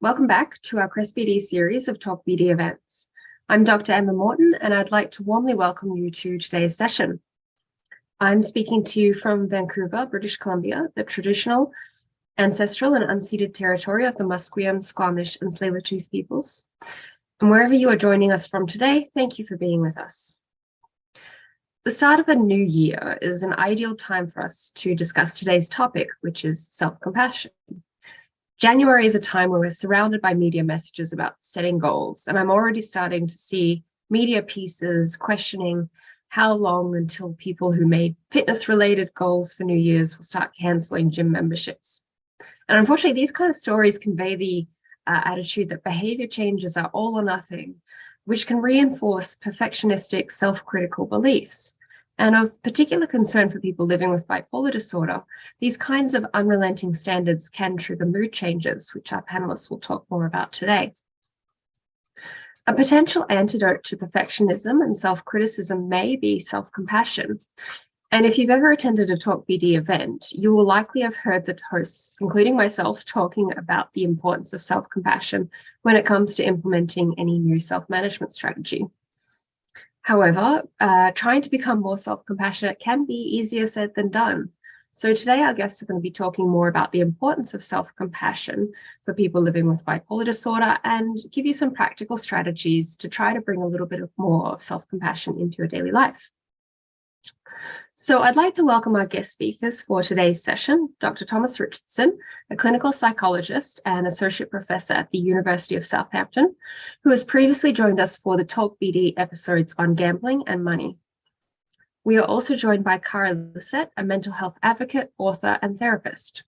Welcome back to our TalkBD series of TalkBD events. I'm Dr. Emma Morton, and I'd like to warmly welcome you to today's session. I'm speaking to you from Vancouver, British Columbia, the traditional, ancestral and unceded territory of the Musqueam, Squamish and Tsleil-Waututh peoples. And wherever you are joining us from today, thank you for being with us. The start of a new year is an ideal time for us to discuss today's topic, which is self-compassion. January is a time where we're surrounded by media messages about setting goals, and I'm already starting to see media pieces questioning how long until people who made fitness-related goals for New Year's will start cancelling gym memberships. And unfortunately, these kind of stories convey the attitude that behavior changes are all or nothing, which can reinforce perfectionistic, self-critical beliefs. And of particular concern for people living with bipolar disorder, these kinds of unrelenting standards can trigger mood changes, which our panelists will talk more about today. A potential antidote to perfectionism and self-criticism may be self-compassion. And if you've ever attended a TalkBD event, you will likely have heard the hosts, including myself, talking about the importance of self-compassion when it comes to implementing any new self-management strategy. However, trying to become more self-compassionate can be easier said than done. So today our guests are going to be talking more about the importance of self-compassion for people living with bipolar disorder and give you some practical strategies to try to bring a little bit more of self-compassion into your daily life. So I'd like to welcome our guest speakers for today's session, Dr. Thomas Richardson, a clinical psychologist and associate professor at the University of Southampton, who has previously joined us for the TalkBD episodes on gambling and money. We are also joined by Cara Lisette, a mental health advocate, author, and therapist.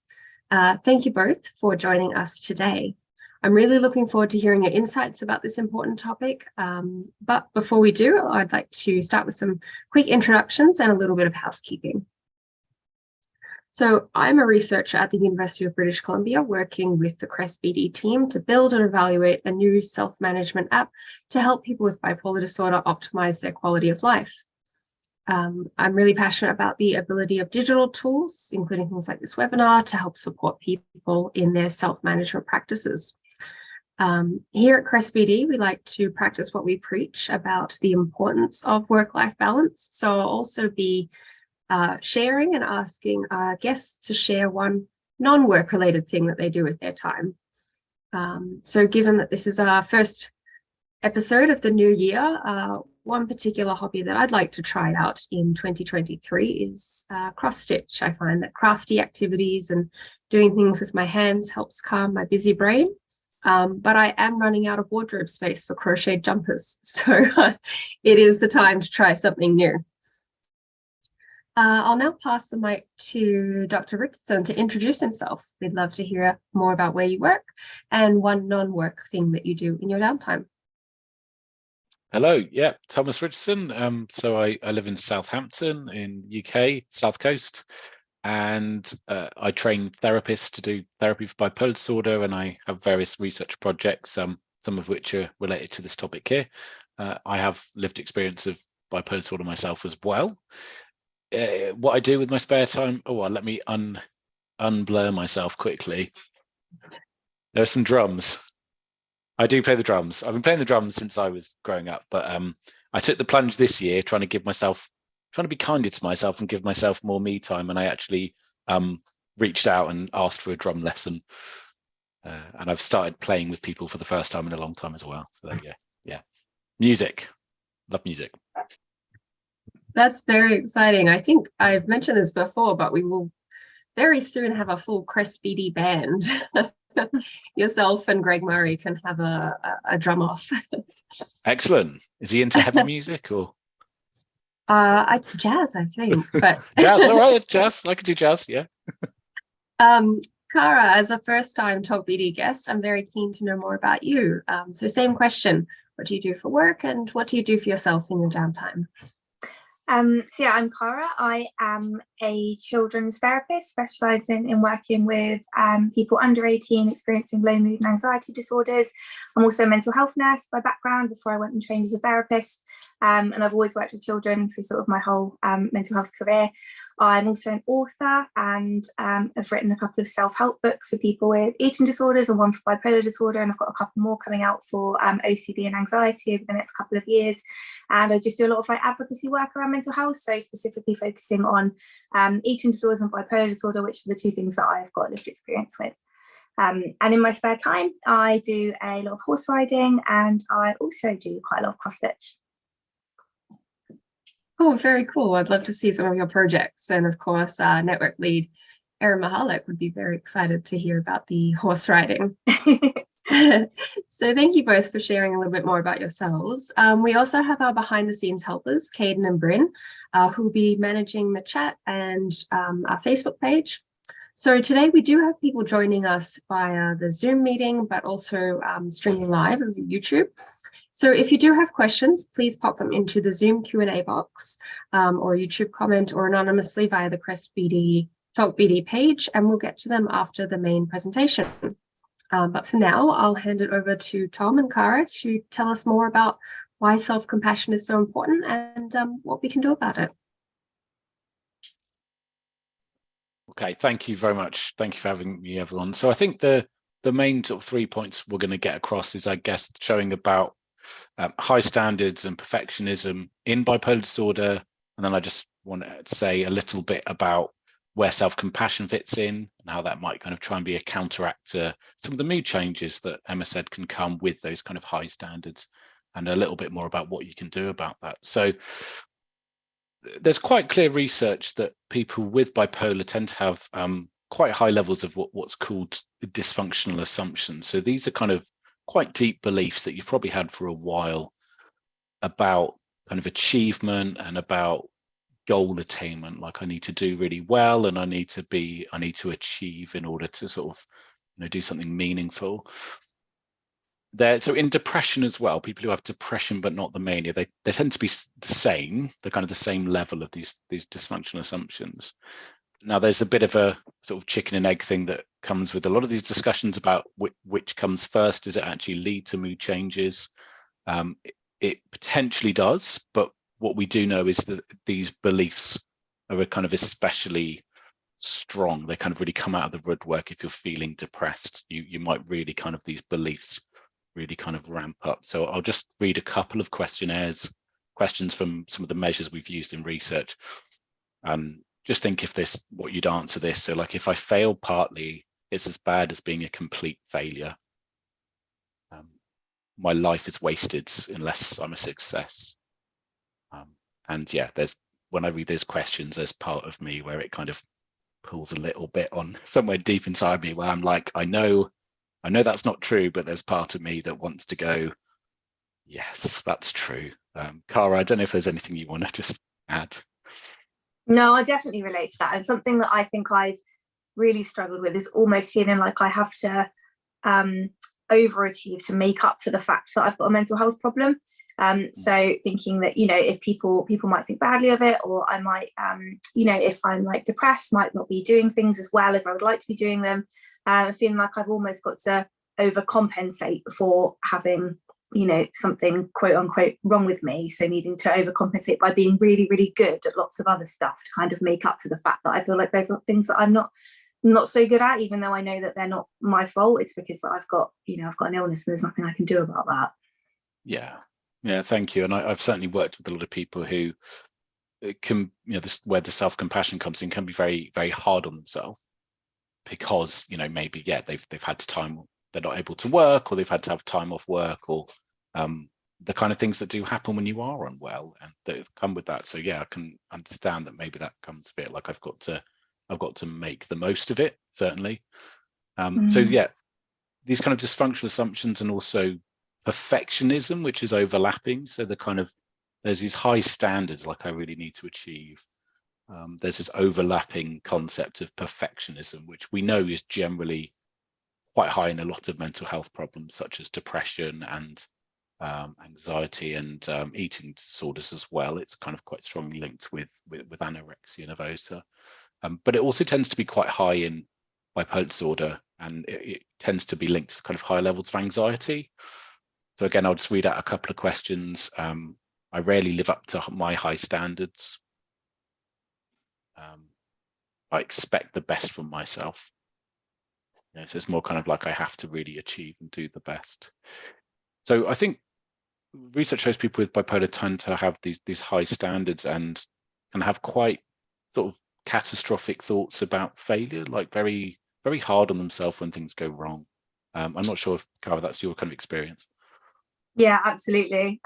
Thank you both for joining us today. I'm really looking forward to hearing your insights about this important topic. But before we do, I'd like to start with some quick introductions and a little bit of housekeeping. So I'm a researcher at the University of British Columbia, working with the TalkBD team to build and evaluate a new self-management app to help people with bipolar disorder optimize their quality of life. I'm really passionate about the ability of digital tools, including things like this webinar, to help support people in their self-management practices. Here at TalkBD, we like to practice what we preach about the importance of work-life balance. So I'll also be sharing and asking our guests to share one non-work related thing that they do with their time. So given that this is our first episode of the new year, one particular hobby that I'd like to try out in 2023 is cross-stitch. I find that crafty activities and doing things with my hands helps calm my busy brain. But I am running out of wardrobe space for crocheted jumpers, so it is the time to try something new. I'll now pass the mic to Dr. Richardson to introduce himself. We'd love to hear more about where you work and one non-work thing that you do in your downtime. Hello, yeah, Thomas Richardson. So I live in Southampton in UK, South Coast. And I train therapists to do therapy for bipolar disorder, and I have various research projects, some of which are related to this topic here. I have lived experience of bipolar disorder myself as well. What I do with my spare time, well, let me unblur myself quickly. There are some drums. I do play the drums. I've been playing the drums since I was growing up, but I took the plunge this year trying to be kinder to myself and give myself more me time, and I actually reached out and asked for a drum lesson, and I've started playing with people for the first time in a long time as well. So there you go. Yeah, music, love music. That's very exciting. I think I've mentioned this before, but we will very soon have a full TalkBD band. Yourself and Greg Murray can have a drum off. Excellent. Is he into heavy music or? Jazz, I think, but jazz, all right, jazz. I could do jazz, yeah. Cara, as a first-time TalkBD guest, I'm very keen to know more about you. So same question, what do you do for work and what do you do for yourself in your downtime? So yeah, I'm Cara. I am a children's therapist specialising in working with people under 18 experiencing low mood and anxiety disorders. I'm also a mental health nurse by background before I went and trained as a therapist. And I've always worked with children through sort of my whole mental health career. I'm also an author and I've written a couple of self-help books for people with eating disorders and one for bipolar disorder, and I've got a couple more coming out for OCD and anxiety over the next couple of years. And I just do a lot of like advocacy work around mental health, so specifically focusing on eating disorders and bipolar disorder, which are the two things that I've got lived experience with. And in my spare time, I do a lot of horse riding, and I also do quite a lot of cross-stitch. Oh, very cool. I'd love to see some of your projects. And of course, network lead Erin Mahalik would be very excited to hear about the horse riding. So thank you both for sharing a little bit more about yourselves. We also have our behind the scenes helpers, Caden and Bryn, who will be managing the chat and our Facebook page. So today we do have people joining us via the Zoom meeting, but also streaming live over YouTube. So if you do have questions, please pop them into the Zoom Q&A box or YouTube comment or anonymously via the TalkBD page, and we'll get to them after the main presentation. But for now, I'll hand it over to Tom and Cara to tell us more about why self-compassion is so important and what we can do about it. Okay, thank you very much. Thank you for having me, everyone. So I think the main sort of 3 points we're going to get across is, I guess, showing about high standards and perfectionism in bipolar disorder. And then I just want to say a little bit about where self-compassion fits in and how that might kind of try and be a counteract to some of the mood changes that Emma said can come with those kind of high standards, and a little bit more about what you can do about that. So there's quite clear research that people with bipolar tend to have quite high levels of what's called dysfunctional assumptions. So these are kind of quite deep beliefs that you've probably had for a while about kind of achievement and about goal attainment. Like, I need to do really well and I need to achieve in order to sort of, you know, do something meaningful. So in depression as well, people who have depression but not the mania, they tend to be the same, the kind of the same level of these dysfunctional assumptions. Now, there's a bit of a sort of chicken and egg thing that comes with a lot of these discussions about which comes first. Does it actually lead to mood changes? It potentially does, but what we do know is that these beliefs are kind of especially strong. They kind of really come out of the woodwork. If you're feeling depressed, you might really kind of, these beliefs really kind of ramp up. So I'll just read a couple of questions from some of the measures we've used in research. Just think if what you'd answer this. So like, if I fail partly, it's as bad as being a complete failure. My life is wasted unless I'm a success. And yeah, when I read those questions, there's part of me where it kind of pulls a little bit on somewhere deep inside me where I'm like, I know that's not true, but there's part of me that wants to go, yes, that's true. Cara, I don't know if there's anything you want to just add. No, I definitely relate to that. And something that I think I've really struggled with is almost feeling like I have to overachieve to make up for the fact that I've got a mental health problem. So thinking that, you know, if people might think badly of it, or I might, you know, if I'm like depressed, might not be doing things as well as I would like to be doing them. Feeling like I've almost got to overcompensate for having, you know, something quote unquote wrong with me. So needing to overcompensate by being really, really good at lots of other stuff to kind of make up for the fact that I feel like there's things that I'm not so good at, even though I know that they're not my fault. It's because that I've got an illness and there's nothing I can do about that. Yeah, thank you. And I've certainly worked with a lot of people who can, you know, where the self-compassion comes in, can be very, very hard on themselves because, you know, maybe, yeah, they've had time, they're not able to work, or they've had to have time off work, or the kind of things that do happen when you are unwell and that come with that. So yeah, I can understand that maybe that comes a bit like I've got to make the most of it, certainly. So yeah, these kind of dysfunctional assumptions, and also perfectionism, which is overlapping. So there's these high standards, like I really need to achieve. There's this overlapping concept of perfectionism, which we know is generally quite high in a lot of mental health problems, such as depression and anxiety and eating disorders as well. It's kind of quite strongly linked with anorexia nervosa. But it also tends to be quite high in bipolar disorder, and it tends to be linked to kind of high levels of anxiety. So again, I'll just read out a couple of questions. I rarely live up to my high standards. I expect the best from myself. So it's more kind of like I have to really achieve and do the best. So I think research shows people with bipolar tend to have these high standards and have quite sort of catastrophic thoughts about failure, like very, very hard on themselves when things go wrong. I'm not sure if, Cara, that's your kind of experience. Yeah, absolutely.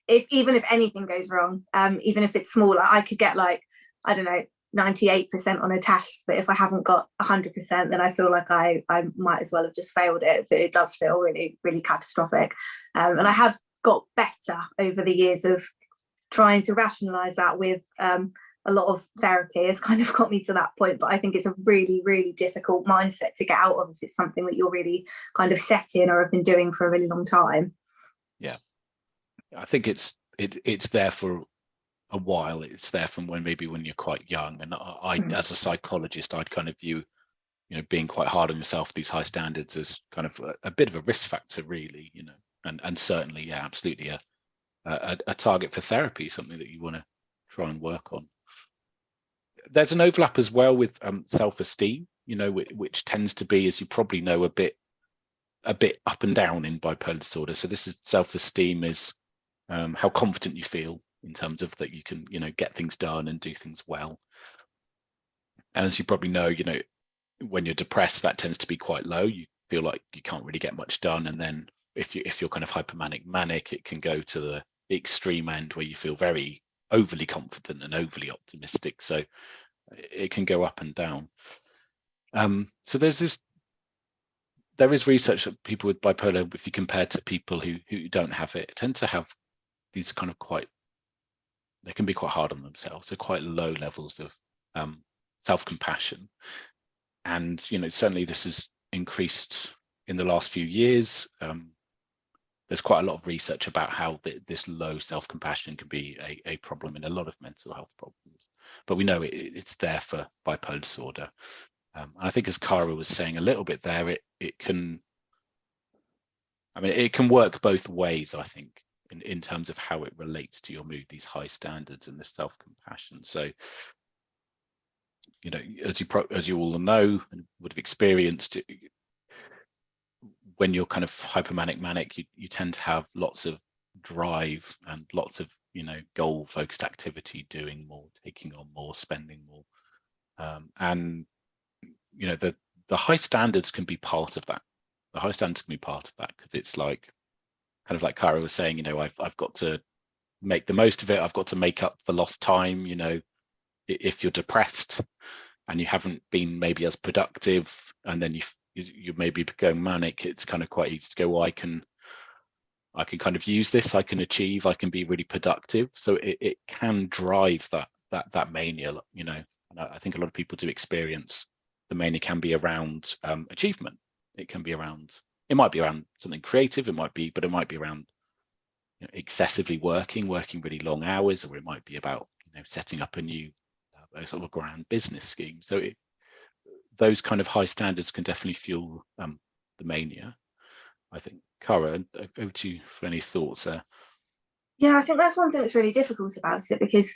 Even if anything goes wrong, even if it's smaller, I could get like, I don't know, 98% on a test, but if I haven't got 100%, then I feel like I might as well have just failed it. It does feel really, really catastrophic. And I have got better over the years of trying to rationalize that with a lot of therapy has kind of got me to that point. But I think it's a really, really difficult mindset to get out of if it's something that you're really kind of set in or have been doing for a really long time. Yeah, I think it's there for a while. It's there from when you're quite young. And I as a psychologist, I'd kind of view, being quite hard on yourself, these high standards, as kind of a bit of a risk factor, really, and certainly, yeah, absolutely a target for therapy, something that you want to try and work on. There's an overlap as well with self-esteem, which tends to be, as you probably know, a bit up and down in bipolar disorder. So this is self-esteem is how confident you feel in terms of that you can, get things done and do things well. And as you probably know, when you're depressed, that tends to be quite low. You feel like you can't really get much done. And then if you're kind of manic, it can go to the extreme end where you feel very overly confident and overly optimistic. So it can go up and down. So there is research that people with bipolar, if you compare to people who don't have it, tend to have these kind of they can be quite hard on themselves. So quite low levels of self-compassion. And, certainly this has increased in the last few years. There's quite a lot of research about how this low self-compassion can be a problem in a lot of mental health problems. But we know it's there for bipolar disorder. And I think, as Cara was saying a little bit there, it can work both ways, I think, in terms of how it relates to your mood, these high standards and the self-compassion. So, as you all know and would have experienced, when you're kind of manic, you tend to have lots of drive and lots of, goal-focused activity, doing more, taking on more, spending more. And, the high standards can be part of that. The high standards can be part of that because it's like, kind of like Cara was saying, I've got to make the most of it. I've got to make up for lost time. If you're depressed and you haven't been maybe as productive, and then you maybe going manic, it's kind of quite easy to go, well, I can kind of use this, I can achieve, I can be really productive. So it can drive that mania, and I think a lot of people do experience the mania can be around achievement. It might be around something creative, it might be around excessively working really long hours, or it might be about setting up a new sort of a grand business scheme. So those kind of high standards can definitely fuel the mania, I think. Cara, over to you for any thoughts there. Yeah, I think that's one thing that's really difficult about it, because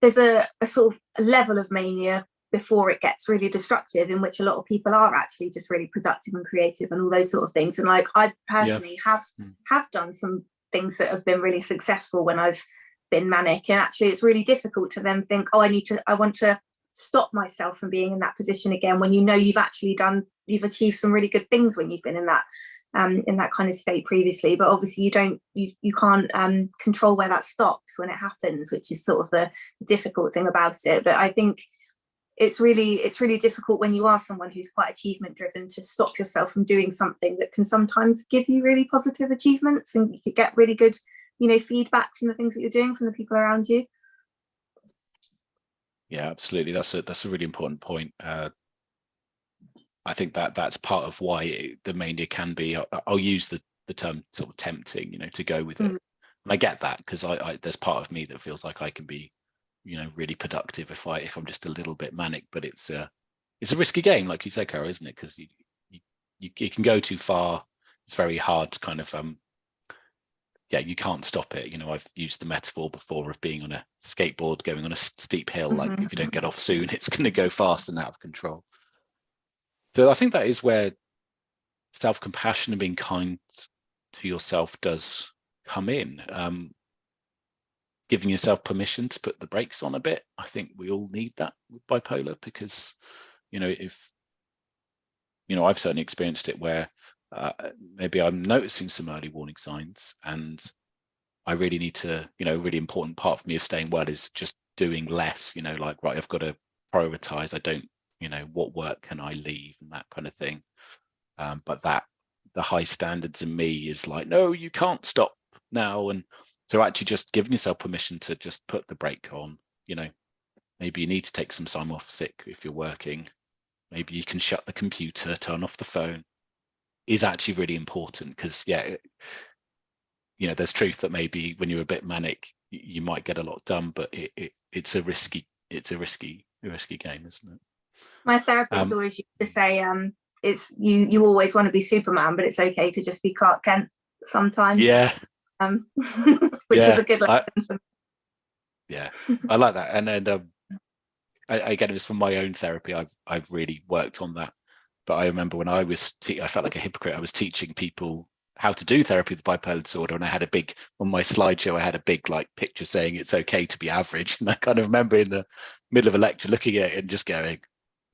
there's a sort of level of mania before it gets really destructive, in which a lot of people are actually just really productive and creative and all those sort of things. And like, I personally have done some things that have been really successful when I've been manic, and actually it's really difficult to then think, oh, I want to stop myself from being in that position again, when you've achieved some really good things when you've been in that kind of state previously. But obviously you can't control where that stops when it happens, which is sort of the difficult thing about it. But I think it's really difficult when you are someone who's quite achievement driven to stop yourself from doing something that can sometimes give you really positive achievements, and you could get really good feedback from the things that you're doing from the people around you. Yeah, absolutely. That's a really important point. I think that's part of why the mania can be, I'll use the term sort of tempting, to go with it. And I get that, because I there's part of me that feels like I can be, really productive if I'm just a little bit manic. But it's a risky game, like you say, Cara, isn't it? Because you can go too far. It's very hard to kind of yeah, you can't stop it. You know, I've used the metaphor before of being on a skateboard going on a steep hill. Like if you don't get off soon, it's going to go fast and out of control. So I think that is where self-compassion and being kind to yourself does come in. Giving yourself permission to put the brakes on a bit. I think we all need that with bipolar, because, you know, if, you know, I've certainly experienced it where maybe I'm noticing some early warning signs, and I really need to, you know, a really important part for me of staying well is just doing less, you know, like, right, I've got to prioritize. I don't, you know, what work can I leave and that kind of thing. But that the high standards in me is like, no, you can't stop now. And so actually just giving yourself permission to just put the brake on, you know, maybe you need to take some time off sick if you're working. Maybe you can shut the computer, turn off the phone, is actually really important, because, yeah, you know, there's truth that maybe when you're a bit manic, you might get a lot done, but it's a risky game, isn't it? My therapist always used to say, it's you always want to be Superman, but it's okay to just be Clark Kent sometimes. Yeah. Which is a good lesson for me. Yeah, I like that. And then I get it from my own therapy. I've really worked on that. But I remember when I was I felt like a hypocrite. I was teaching people how to do therapy with bipolar disorder, and I had a big, on my slideshow, I had a big like picture saying it's okay to be average. And I kind of remember in the middle of a lecture looking at it and just going,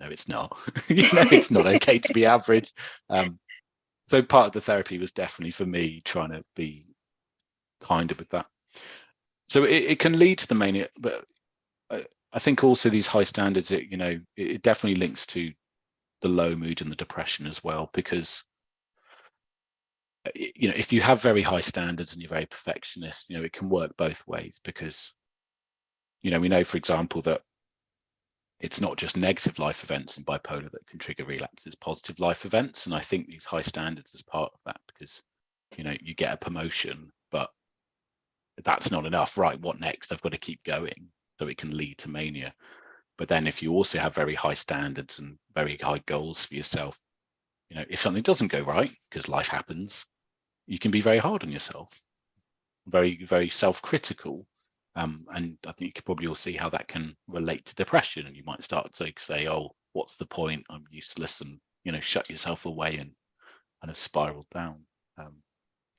no, it's not. You know, it's not okay to be average. So part of the therapy was definitely for me trying to be kinder with that. So it can lead to the mania, but I think also these high standards, you know, it definitely links to the low mood and the depression as well, because, you know, if you have very high standards and you're very perfectionist, you know, it can work both ways, because, you know, we know, for example, that it's not just negative life events in bipolar that can trigger relapses, positive life events. And I think these high standards is part of that, because, you know, you get a promotion, but that's not enough. Right, what next? I've got to keep going. So it can lead to mania. But then if you also have very high standards and very high goals for yourself, you know, if something doesn't go right, because life happens, you can be very hard on yourself, very, very self-critical. And I think you could probably all see how that can relate to depression. And you might start to say, oh, what's the point? I'm useless. And, you know, shut yourself away and kind of spiral down.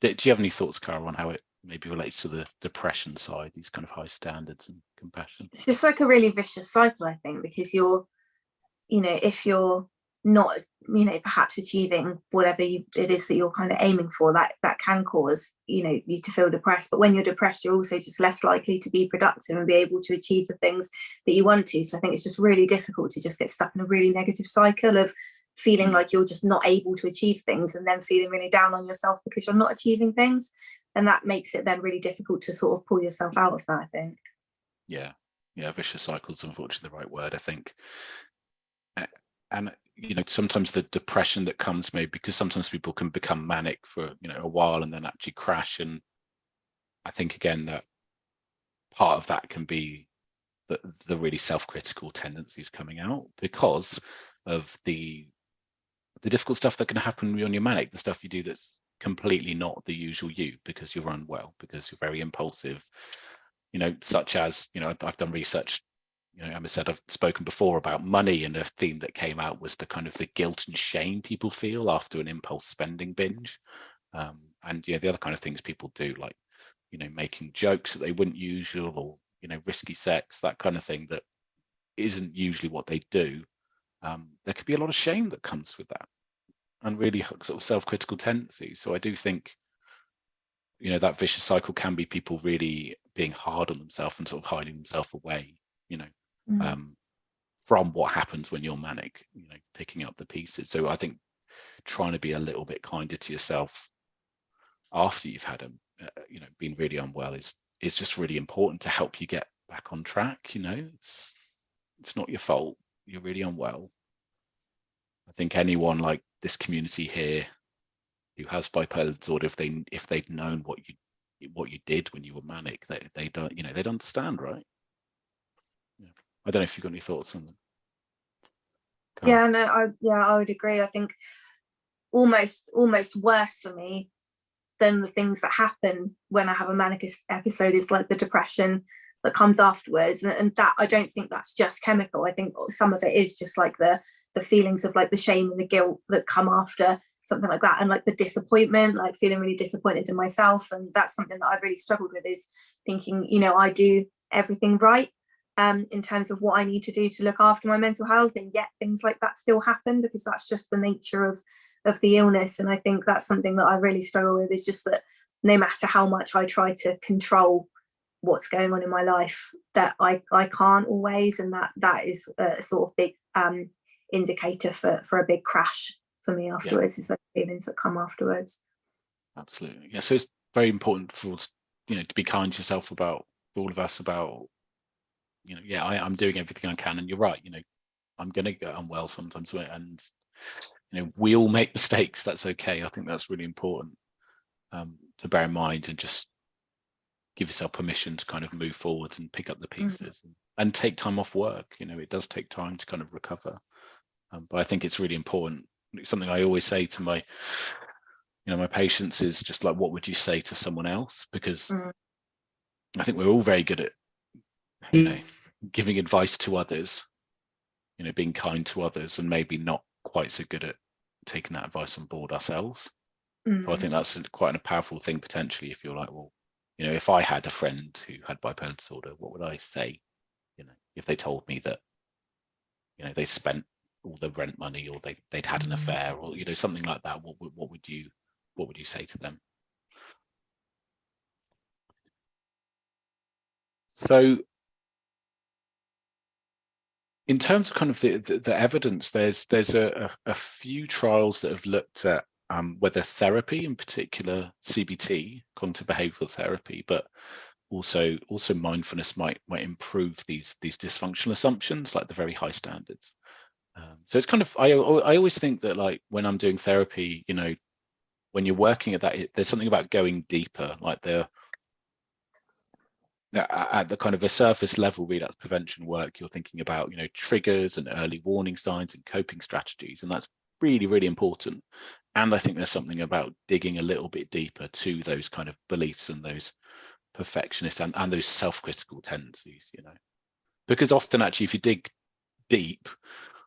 Do you have any thoughts, Cara, on how it maybe relates to the depression side, these kind of high standards and compassion? It's just like a really vicious cycle, I think, because you're, you know, if you're not, you know, perhaps achieving whatever it is that you're kind of aiming for, that can cause, you know, you to feel depressed. But when you're depressed, you're also just less likely to be productive and be able to achieve the things that you want to. So I think it's just really difficult to just get stuck in a really negative cycle of feeling like you're just not able to achieve things, and then feeling really down on yourself because you're not achieving things. And that makes it then really difficult to sort of pull yourself out of that, I think. Yeah, vicious cycle is unfortunately the right word, I think. And, you know, sometimes the depression that comes maybe because sometimes people can become manic for, you know, a while and then actually crash. And I think, again, that part of that can be the really self-critical tendencies coming out because of the difficult stuff that can happen when you're manic, the stuff you do that's completely not the usual you, because you're unwell, because you're very impulsive, you know, such as, you know, I've done research, you know, Emma said I've spoken before about money, and a theme that came out was the kind of the guilt and shame people feel after an impulse spending binge. And yeah, the other kind of things people do, like, you know, making jokes that they wouldn't usually, or, you know, risky sex, that kind of thing that isn't usually what they do. There could be a lot of shame that comes with that, and really sort of self-critical tendencies. So I do think, you know, that vicious cycle can be people really being hard on themselves and sort of hiding themselves away, you know, from what happens when you're manic, you know, picking up the pieces. So I think trying to be a little bit kinder to yourself after you've had them, you know, been really unwell is just really important to help you get back on track. You know, it's not your fault. You're really unwell. I think anyone like this community here who has bipolar disorder, if they'd known what you did when you were manic, they don't, you know, they'd understand, right? Yeah. I don't know if you've got any thoughts on them. Yeah, no, I would agree. I think almost worse for me then the things that happen when I have a manic episode is like the depression that comes afterwards, and that I don't think that's just chemical. I think some of it is just like the feelings of like the shame and the guilt that come after something like that, and like the disappointment, like feeling really disappointed in myself. And that's something that I've really struggled with, is thinking, you know, I do everything right in terms of what I need to do to look after my mental health, and yet things like that still happen, because that's just the nature of the illness. And I think that's something that I really struggle with, is just that no matter how much I try to control what's going on in my life, that I can't always, and that is a sort of big indicator for a big crash for me afterwards. Is the feelings that come afterwards. Absolutely. Yeah, so it's very important for us, you know, to be kind to yourself, about all of us, about, you know, I'm doing everything I can, and you're right, you know, I'm gonna get unwell sometimes, and you know, we all make mistakes. That's okay. I think that's really important to bear in mind, and just give yourself permission to kind of move forward and pick up the pieces and take time off work. You know, it does take time to kind of recover. But I think it's really important. Something I always say to my, you know, my patients is just like, what would you say to someone else? Because I think we're all very good at, you know, giving advice to others, you know, being kind to others, and maybe not quite so good at taking that advice on board ourselves. So I think that's quite a powerful thing potentially, if you're like, well, you know, if I had a friend who had bipolar disorder, what would I say? You know, if they told me that, you know, they spent all the rent money, or they'd had an affair, or, you know, something like that, what would you say to them? So in terms of kind of the evidence, there's a few trials that have looked at whether therapy, in particular CBT, cognitive behavioral therapy, but also mindfulness might improve these dysfunctional assumptions, like the very high standards. So it's kind of, I always think that, like, when I'm doing therapy, you know, when you're working at that, there's something about going deeper, like at the kind of a surface level relapse prevention work, you're thinking about, you know, triggers and early warning signs and coping strategies, and that's really, really important. And I think there's something about digging a little bit deeper to those kind of beliefs and those perfectionist and those self-critical tendencies, you know, because often actually, if you dig deep,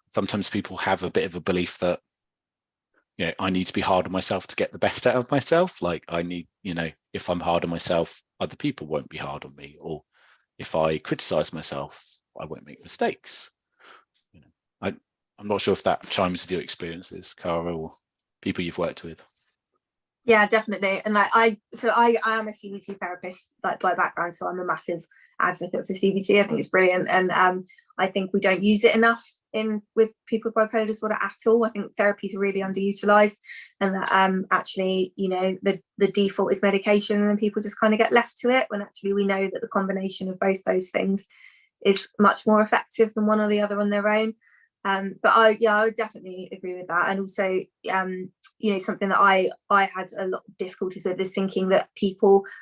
sometimes people have a bit of a belief that, you know, I need to be hard on myself to get the best out of myself. Like, I need, you know, if I'm hard on myself, other people won't be hard on me, or if I criticize myself, I won't make mistakes. You know, I'm not sure if that chimes with your experiences, Cara, or people you've worked with. Yeah, definitely. And like I am a CBT therapist, like, by background, so I'm a massive advocate for CBT. I think it's brilliant, and I think we don't use it enough with people with bipolar disorder at all. I think therapy is really underutilized, and that actually, you know, the default is medication, and then people just kind of get left to it, when actually we know that the combination of both those things is much more effective than one or the other on their own. But I would definitely agree with that. And also, you know, something that I had a lot of difficulties with is thinking that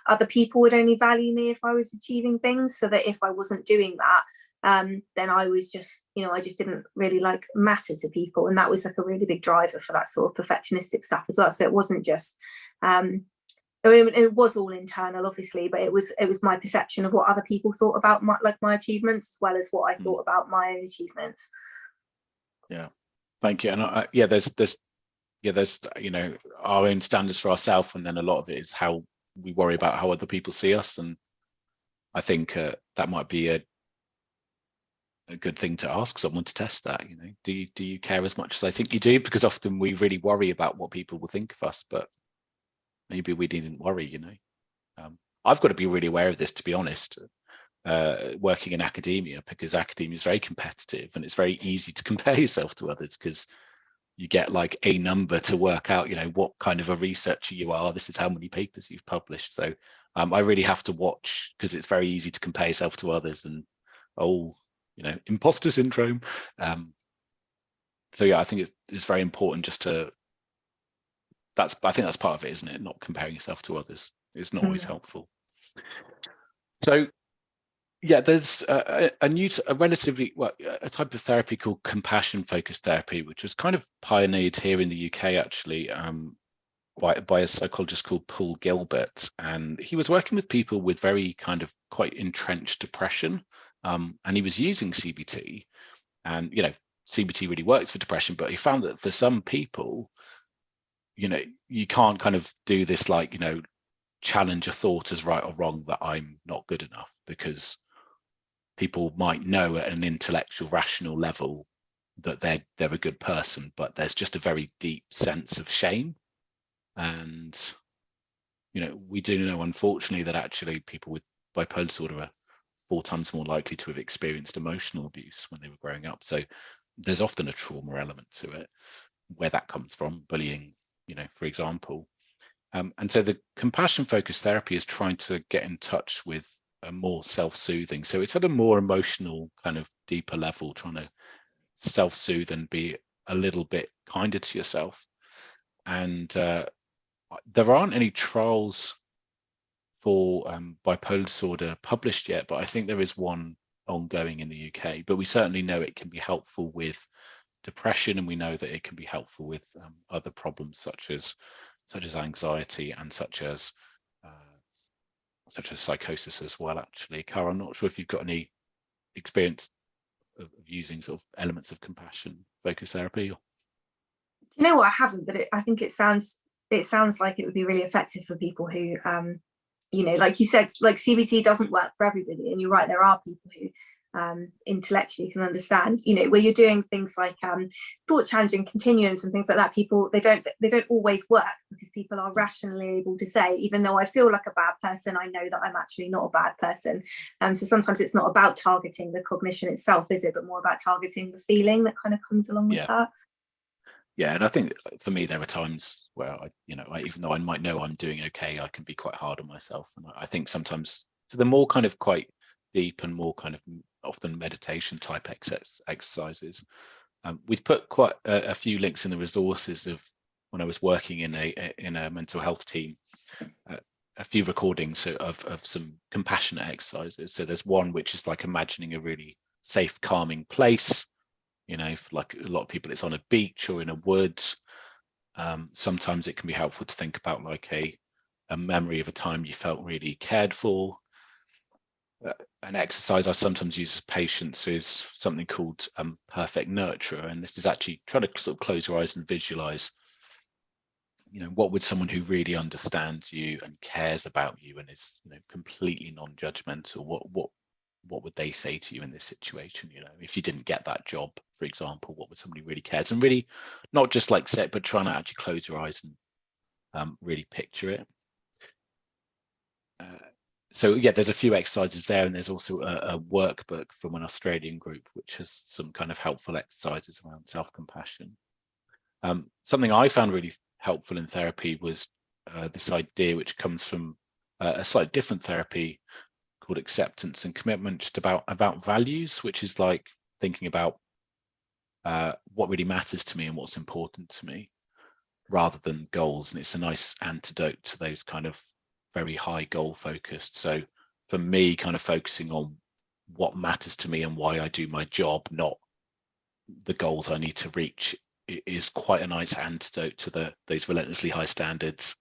other people would only value me if I was achieving things, so that if I wasn't doing that, then I was just, you know, I just didn't really like matter to people. And that was like a really big driver for that sort of perfectionistic stuff as well. So it wasn't just, I mean, it was all internal, obviously, but it was my perception of what other people thought about my achievements, as well as what I thought about my own achievements. Yeah, thank you. And there's you know, our own standards for ourselves, and then a lot of it is how we worry about how other people see us. And I think that might be a good thing to ask someone to test that. You know, do you care as much as I think you do? Because often we really worry about what people will think of us, but maybe we needn't worry. You know, I've got to be really aware of this, to be honest. Working in academia, because academia is very competitive, and it's very easy to compare yourself to others, because you get like a number to work out, you know, what kind of a researcher you are. This is how many papers you've published. So I really have to watch, because it's very easy to compare yourself to others, and you know, imposter syndrome. So yeah, I think it's very important just to, I think that's part of it, isn't it? Not comparing yourself to others. It's not always helpful. So yeah, there's a type of therapy called compassion focused therapy, which was kind of pioneered here in the UK, actually, by a psychologist called Paul Gilbert, and he was working with people with very kind of quite entrenched depression, and he was using CBT, and CBT really works for depression, but he found that for some people, you can't kind of do this like challenge a thought as right or wrong that I'm not good enough, because people might know at an intellectual rational level that they're a good person, but there's just a very deep sense of shame. And we do know, unfortunately, that actually people with bipolar disorder are 4 times more likely to have experienced emotional abuse when they were growing up. So there's often a trauma element to it, where that comes from, bullying, for example. And so the compassion focused therapy is trying to get in touch with a more self-soothing. So it's at a more emotional kind of deeper level, trying to self-soothe and be a little bit kinder to yourself. And there aren't any trials for bipolar disorder published yet, but I think there is one ongoing in the UK. But we certainly know it can be helpful with depression, and we know that it can be helpful with other problems such as anxiety and such as psychosis as well. Actually, Cara, I'm not sure if you've got any experience of using sort of elements of compassion focused therapy. You know what, I haven't, but I think it sounds like it would be really effective for people who like you said, like CBT doesn't work for everybody, and you're right, there are people who intellectually can understand, where you're doing things like thought challenging continuums and things like that. People, they don't always work, because people are rationally able to say, even though I feel like a bad person, I know that I'm actually not a bad person. So sometimes it's not about targeting the cognition itself, is it, but more about targeting the feeling that kind of comes along with that. Yeah, and I think for me, there are times where even though I might know I'm doing okay, I can be quite hard on myself. And I think sometimes the more kind of quite deep and more kind of often meditation type exercises. We've put quite a few links in the resources of when I was working in a mental health team, a few recordings of some compassionate exercises. So there's one which is like imagining a really safe, calming place. For like a lot of people, it's on a beach or in a woods. Sometimes it can be helpful to think about like a memory of a time you felt really cared for. An exercise I sometimes use as patients is something called perfect nurturer, and this is actually trying to sort of close your eyes and visualize, what would someone who really understands you and cares about you and is completely non-judgmental, what would they say to you in this situation? If you didn't get that job, for example, what would somebody really cares? And really not just like set, but trying to actually close your eyes and really picture it. So yeah, there's a few exercises there, and there's also a workbook from an Australian group which has some kind of helpful exercises around self-compassion. Something I found really helpful in therapy was this idea, which comes from a slightly different therapy called acceptance and commitment, just about values, which is like thinking about what really matters to me and what's important to me, rather than goals. And it's a nice antidote to those kind of very high goal focused. So for me, kind of focusing on what matters to me and why I do my job, not the goals I need to reach, is quite a nice antidote to those relentlessly high standards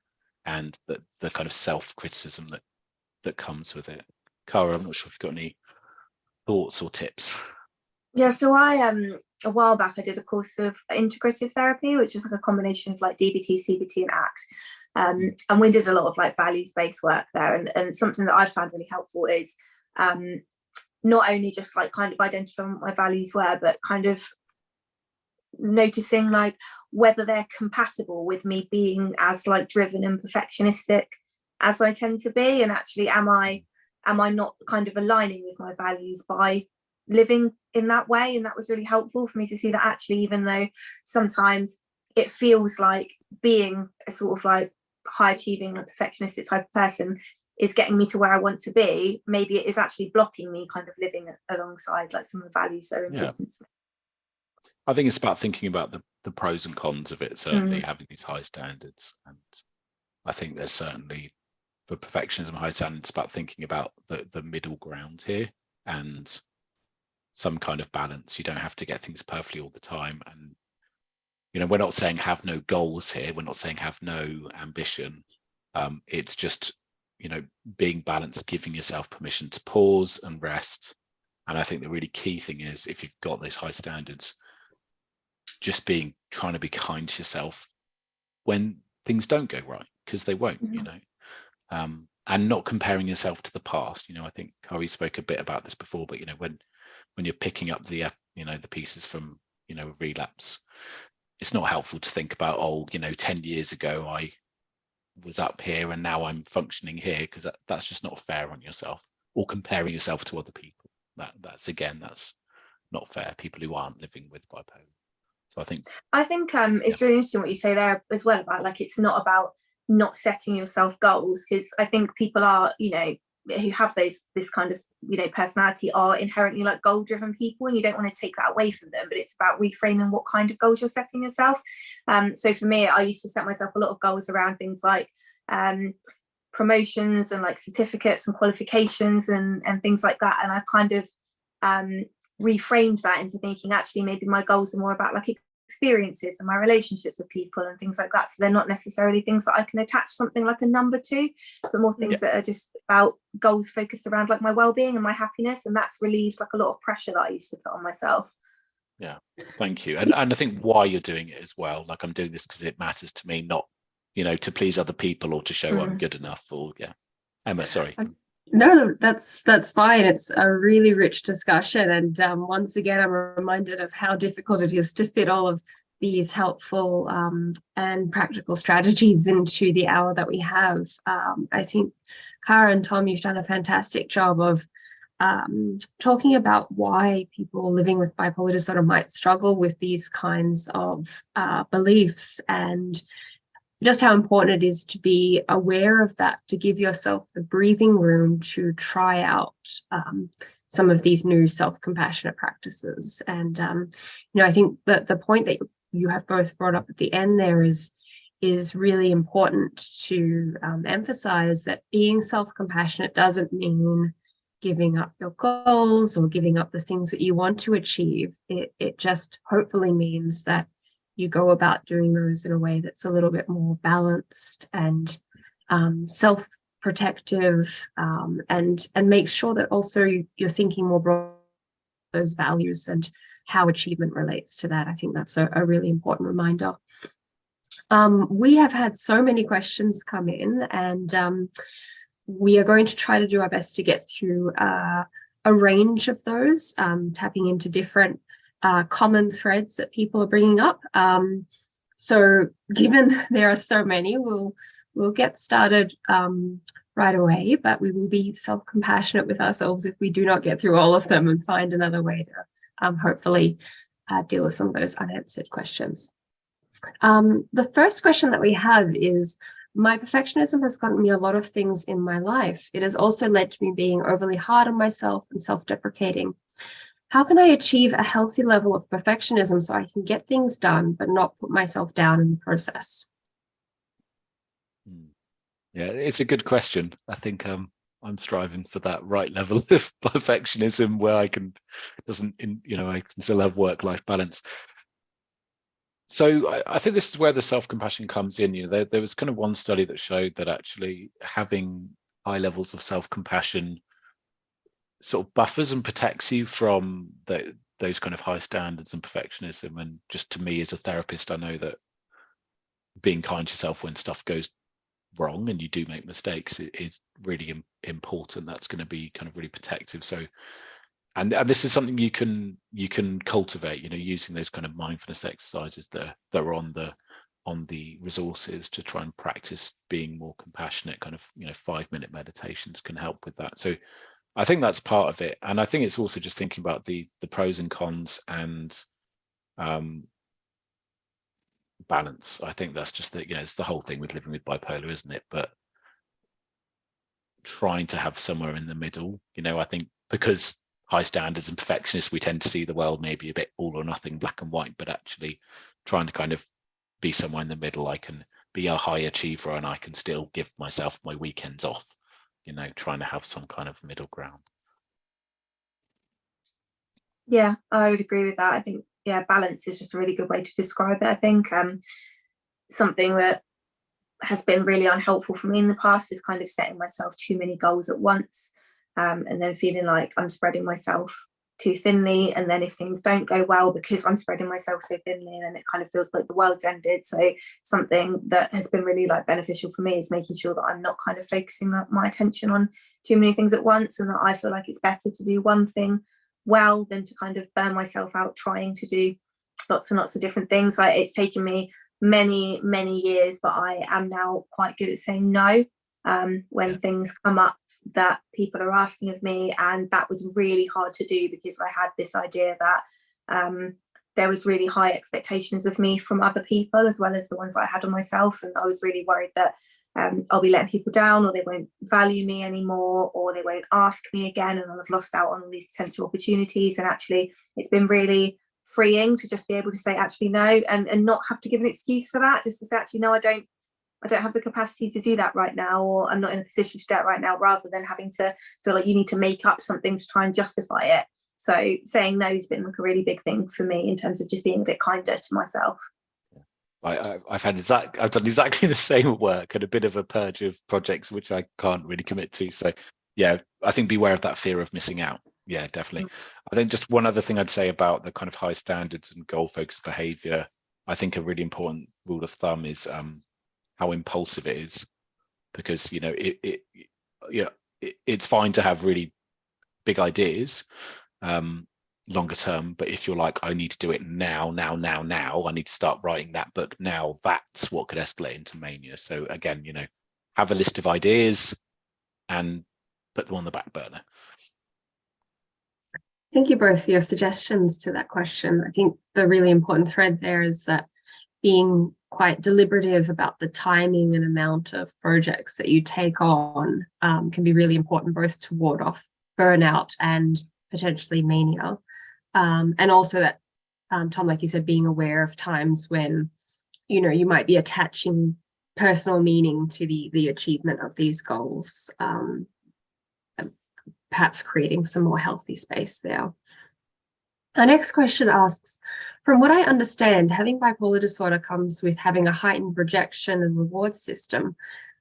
and the kind of self-criticism that comes with it. Cara, I'm not sure if you've got any thoughts or tips. Yeah, so I a while back I did a course of integrative therapy, which is like a combination of like DBT, CBT, and ACT. And we did a lot of like values-based work there. And something that I found really helpful is not only just like kind of identifying what my values were, but kind of noticing like whether they're compatible with me being as like driven and perfectionistic as I tend to be. And actually, am I not kind of aligning with my values by living in that way? And that was really helpful for me to see that actually, even though sometimes it feels like being a sort of like high achieving and perfectionistic type of person is getting me to where I want to be, maybe it is actually blocking me kind of living alongside like some of the values that are important to me. I think it's about thinking about the pros and cons of it, certainly having these high standards. And I think there's certainly, for perfectionism, high standards, about thinking about the middle ground here and some kind of balance. You don't have to get things perfectly all the time. And we're not saying have no goals here. We're not saying have no ambition. It's just, being balanced, giving yourself permission to pause and rest. And I think the really key thing is, if you've got those high standards, just trying to be kind to yourself when things don't go right, because they won't, and not comparing yourself to the past. I think Cara spoke a bit about this before, but when you're picking up the pieces from relapse, it's not helpful to think about 10 years ago I was up here and now I'm functioning here, because that's just not fair on yourself, or comparing yourself to other people. That's not fair. People who aren't living with bipolar. So I think it's really interesting what you say there as well, about like, it's not about not setting yourself goals, because I think people are, who have this kind of personality are inherently like goal driven people, and you don't want to take that away from them, but it's about reframing what kind of goals you're setting yourself. So for me, I used to set myself a lot of goals around things like promotions and like certificates and qualifications and things like that, and I kind of reframed that into thinking, actually maybe my goals are more about like experiences and my relationships with people and things like that. So they're not necessarily things that I can attach something like a number to, but more things that are just about goals focused around like my well-being and my happiness, and that's relieved like a lot of pressure that I used to put on myself. Yeah, thank you. And I think why you're doing it as well, like, I'm doing this because it matters to me, not to please other people or to show I'm good enough. Or Emma, sorry. No, that's fine. It's a really rich discussion, and once again, I'm reminded of how difficult it is to fit all of these helpful and practical strategies into the hour that we have. I think Cara and Tom, you've done a fantastic job of talking about why people living with bipolar disorder might struggle with these kinds of beliefs, and just how important it is to be aware of that, to give yourself the breathing room to try out some of these new self-compassionate practices. And, I think that the point that you have both brought up at the end there is really important to emphasize, that being self-compassionate doesn't mean giving up your goals or giving up the things that you want to achieve. It just hopefully means that you go about doing those in a way that's a little bit more balanced and self-protective, and makes sure that also you're thinking more broadly those values and how achievement relates to that. I think that's a really important reminder. We have had so many questions come in, and we are going to try to do our best to get through a range of those, tapping into different common threads that people are bringing up. So given there are so many, we'll get started right away, but we will be self-compassionate with ourselves if we do not get through all of them, and find another way to hopefully deal with some of those unanswered questions. The first question that we have is, my perfectionism has gotten me a lot of things in my life. It has also led to me being overly hard on myself and self-deprecating. How can I achieve a healthy level of perfectionism so I can get things done but not put myself down in the process? Yeah, it's a good question. I think I'm striving for that right level of perfectionism where I can still have work-life balance. So I think this is where the self-compassion comes in. There was kind of one study that showed that actually having high levels of self-compassion sort of buffers and protects you from those kind of high standards and perfectionism. And just to me as a therapist, I know that being kind to yourself when stuff goes wrong and you do make mistakes is really important. That's going to be kind of really protective. So, and this is something you can cultivate, using those kind of mindfulness exercises that are on the resources to try and practice being more compassionate. Kind of 5-minute meditations can help with that. So I think that's part of it. And I think it's also just thinking about the pros and cons and balance. I think that's just that, it's the whole thing with living with bipolar, isn't it? But trying to have somewhere in the middle, I think because high standards and perfectionists, we tend to see the world maybe a bit all or nothing, black and white, but actually trying to kind of be somewhere in the middle. I can be a high achiever and I can still give myself my weekends off, trying to have some kind of middle ground. Yeah, I would agree with that. I think balance is just a really good way to describe it. I think something that has been really unhelpful for me in the past is kind of setting myself too many goals at once, and then feeling like I'm spreading myself too thinly. And then if things don't go well because I'm spreading myself so thinly, then it kind of feels like the world's ended. So something that has been really like beneficial for me is making sure that I'm not kind of focusing my attention on too many things at once, and that I feel like it's better to do one thing well than to kind of burn myself out trying to do lots and lots of different things. Like, it's taken me many years, but I am now quite good at saying no when things come up that people are asking of me. And that was really hard to do because I had this idea that there was really high expectations of me from other people as well as the ones that I had on myself, and I was really worried that I'll be letting people down, or they won't value me anymore, or they won't ask me again, and I'll have lost out on all these potential opportunities. And actually, it's been really freeing to just be able to say actually no, and not have to give an excuse for that, just to say actually no, I don't have the capacity to do that right now, or I'm not in a position to do that right now, rather than having to feel like you need to make up something to try and justify it. So saying no has been like a really big thing for me in terms of just being a bit kinder to myself. I've done exactly the same at work, and a bit of a purge of projects which I can't really commit to. So yeah, I think beware of that fear of missing out. Yeah, definitely. I think just one other thing I'd say about the kind of high standards and goal focused behavior, I think a really important rule of thumb is how impulsive it is, because it's fine to have really big ideas longer term, but if you're like, I need to do it now, I need to start writing that book now, that's what could escalate into mania. So again, have a list of ideas and put them on the back burner. Thank you both for your suggestions to that question. I think the really important thread there is that being quite deliberative about the timing and amount of projects that you take on can be really important, both to ward off burnout and potentially mania. And also that, Tom, like you said, being aware of times when, you might be attaching personal meaning to the achievement of these goals, and perhaps creating some more healthy space there. Our next question asks, from what I understand, having bipolar disorder comes with having a heightened rejection and reward system.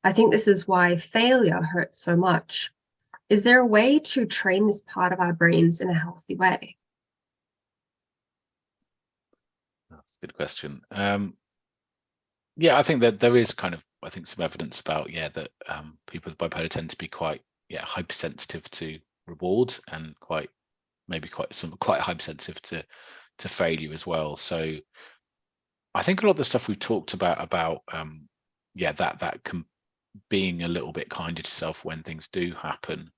I think this is why failure hurts so much. Is there a way to train this part of our brains in a healthy way? That's a good question. Yeah, I think that there is some evidence about that people with bipolar tend to be quite hypersensitive to reward, and quite hypersensitive to failure as well. So I think a lot of the stuff we've talked about that being a little bit kinder to yourself when things do happen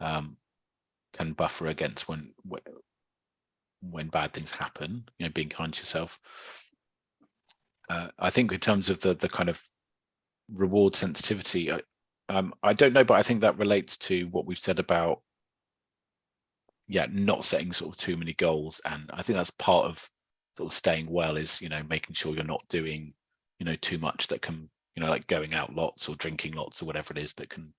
can buffer against when bad things happen, being kind to yourself. I think in terms of the kind of reward sensitivity, I don't know, but I think that relates to what we've said about not setting sort of too many goals. And I think that's part of sort of staying well is, making sure you're not doing, too much that can, like going out lots or drinking lots or whatever it is that can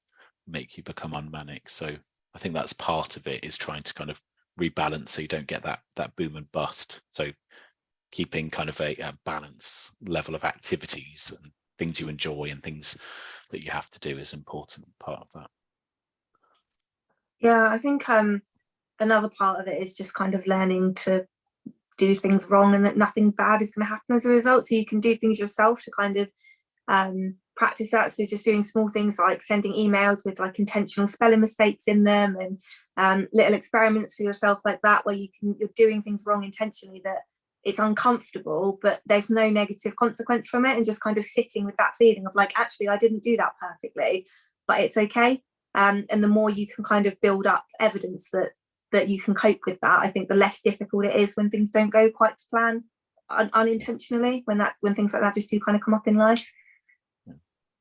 make you become unmanic. So I think that's part of it, is trying to kind of rebalance so you don't get that boom and bust. So keeping kind of a balance level of activities and things you enjoy and things that you have to do is an important part of that. Yeah, I think another part of it is just kind of learning to do things wrong, and that nothing bad is going to happen as a result. So you can do things yourself to kind of practice that. So just doing small things like sending emails with like intentional spelling mistakes in them, and little experiments for yourself like that, where you're doing things wrong intentionally, that it's uncomfortable, but there's no negative consequence from it, and just kind of sitting with that feeling of like, actually, I didn't do that perfectly, but it's okay. And the more you can kind of build up evidence that you can cope with that, I think the less difficult it is when things don't go quite to plan unintentionally, when things like that just do kind of come up in life.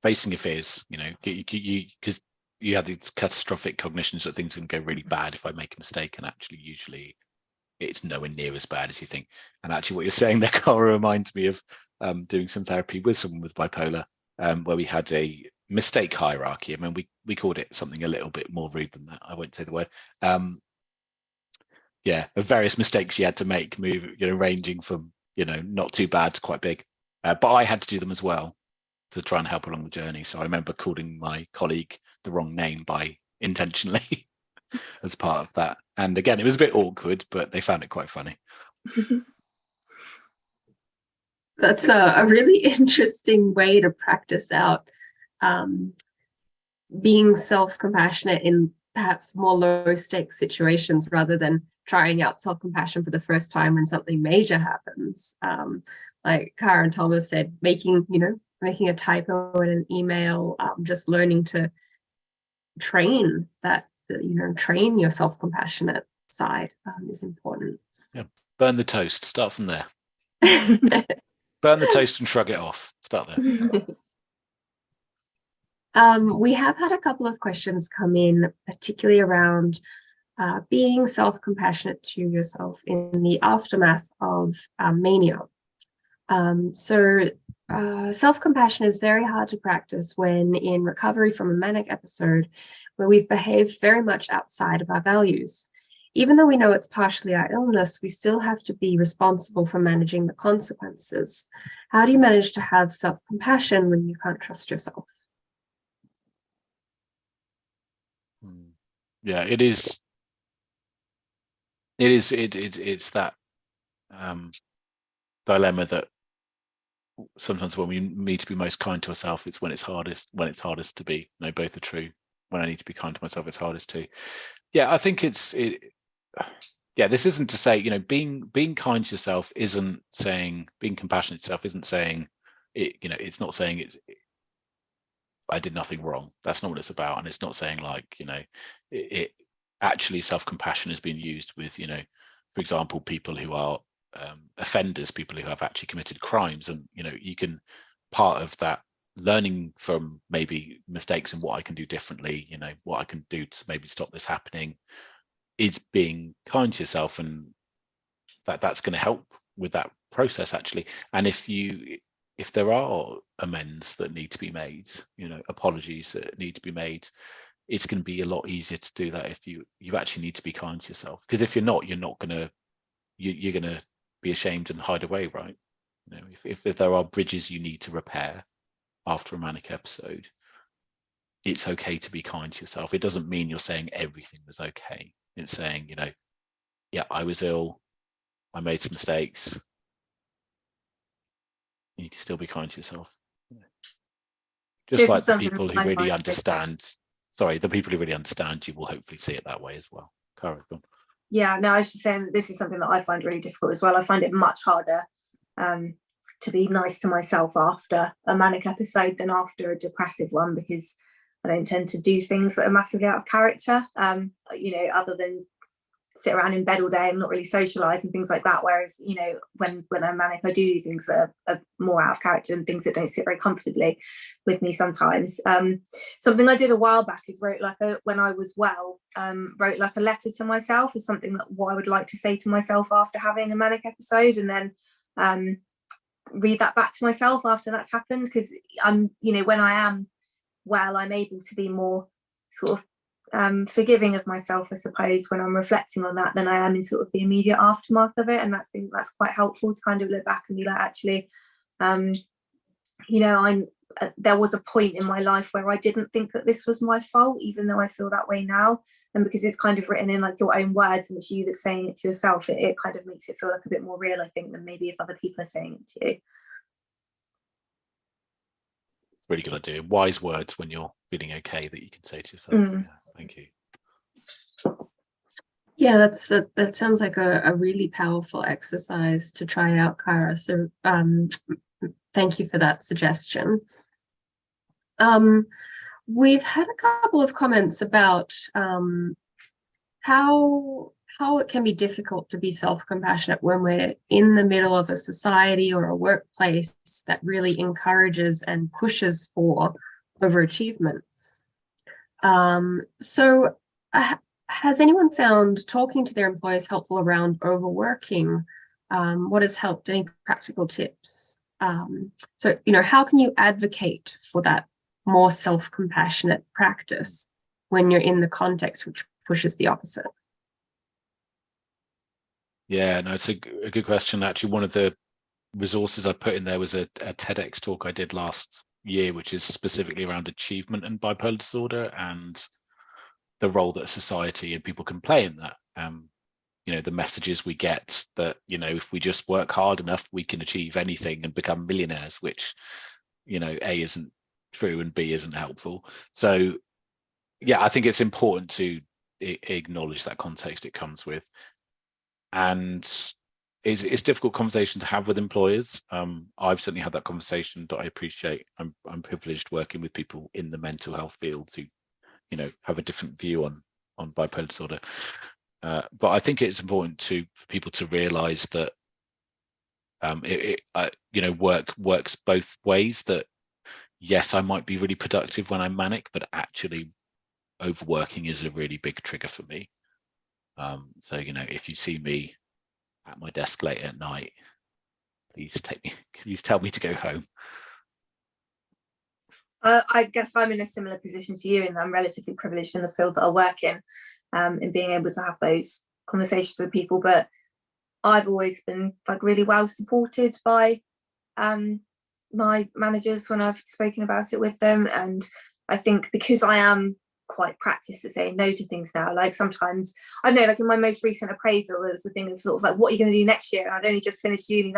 Facing your fears, because you have these catastrophic cognitions that things can go really bad if I make a mistake, and actually usually it's nowhere near as bad as you think. And actually what you're saying there, Cara, reminds me of doing some therapy with someone with bipolar, where we had a mistake hierarchy. I mean, we called it something a little bit more rude than that. I won't say the word. of various mistakes you had to make, ranging from not too bad to quite big. But I had to do them as well to try and help along the journey. So I remember calling my colleague the wrong name by intentionally as part of that. And again, it was a bit awkward, but they found it quite funny. That's a really interesting way to practice out being self-compassionate in perhaps more low-stakes situations, rather than trying out self-compassion for the first time when something major happens. Like Cara and Thomas said, making a typo in an email, just learning to train that, train your self-compassionate side is important. Yeah, burn the toast. Start from there. Burn the toast and shrug it off. Start there. We have had a couple of questions come in, particularly around being self-compassionate to yourself in the aftermath of mania. Self-compassion is very hard to practice when in recovery from a manic episode where we've behaved very much outside of our values. Even though we know it's partially our illness, we still have to be responsible for managing the consequences. How do you manage to have self-compassion when you can't trust yourself? Yeah, it's that dilemma that sometimes when we need to be most kind to ourselves, it's when it's hardest to be. Both are true. When I need to be kind to myself, it's hardest to. Yeah, I think this isn't to say, being kind to yourself isn't saying, being compassionate to yourself isn't saying it, it's not saying I did nothing wrong. That's not what it's about. And it's not saying it actually, self-compassion is being used with, for example, people who are offenders, people who have actually committed crimes. And, you can, part of that learning from maybe mistakes and what I can do differently, what I can do to maybe stop this happening, is being kind to yourself. And that's going to help with that process, actually. And if there are amends that need to be made, apologies that need to be made, it's going to be a lot easier to do that if you actually need to be kind to yourself. Because if you're not gonna you're gonna be ashamed and hide away, right? If there are bridges you need to repair after a manic episode, it's okay to be kind to yourself. It doesn't mean you're saying everything was okay. It's saying, yeah, I was ill, I made some mistakes. You can still be kind to yourself. Just like the people who really understand. Sorry, the people who really understand you will hopefully see it that way as well. Cara, go on. Yeah, no, I was just saying that this is something that I find really difficult as well. I find it much harder to be nice to myself after a manic episode than after a depressive one, because I don't tend to do things that are massively out of character, other than sit around in bed all day and not really socialize and things like that. Whereas, when I'm manic, I do things that are more out of character and things that don't sit very comfortably with me sometimes. Something I did a while back is when I was well, wrote like a letter to myself as something that what I would like to say to myself after having a manic episode, and then read that back to myself after that's happened. Because when I am well, I'm able to be more sort of forgiving of myself, I suppose, when I'm reflecting on that, than I am in sort of the immediate aftermath of it. And that's quite helpful to kind of look back and be like, actually, there was a point in my life where I didn't think that this was my fault, even though I feel that way now. And because it's kind of written in like your own words and it's you that's saying it to yourself, it kind of makes it feel like a bit more real, I think, than maybe if other people are saying it to you. Really good idea. Wise words when you're feeling okay that you can say to yourself. Yeah, thank you. Yeah, that sounds like a really powerful exercise to try out, Cara. So thank you for that suggestion. We've had a couple of comments about how it can be difficult to be self-compassionate when we're in the middle of a society or a workplace that really encourages and pushes for overachievement. So has anyone found talking to their employers helpful around overworking? What has helped? Any practical tips? So, how can you advocate for that more self-compassionate practice when you're in the context which pushes the opposite? Yeah, no, it's a good question. Actually, one of the resources I put in there was a TEDx talk I did last year, which is specifically around achievement and bipolar disorder and the role that society and people can play in that. The messages we get that, if we just work hard enough, we can achieve anything and become millionaires, which, A, isn't true and B, isn't helpful. So, yeah, I think it's important to acknowledge that context it comes with. And it's a difficult conversation to have with employers. I've certainly had that conversation that I appreciate. I'm privileged working with people in the mental health field who, have a different view on bipolar disorder. But I think it's important for people to realise that work works both ways. That yes, I might be really productive when I'm manic, but actually overworking is a really big trigger for me. So if you see me at my desk late at night, please tell me to go home. I guess I'm in a similar position to you, and I'm relatively privileged in the field that I work in being able to have those conversations with people. But I've always been really well supported by my managers when I've spoken about it with them. And I think because I am quite practiced at saying no to things now, sometimes, I don't know, in my most recent appraisal, there was the thing of sort of what are you going to do next year? And I'd only just finished uni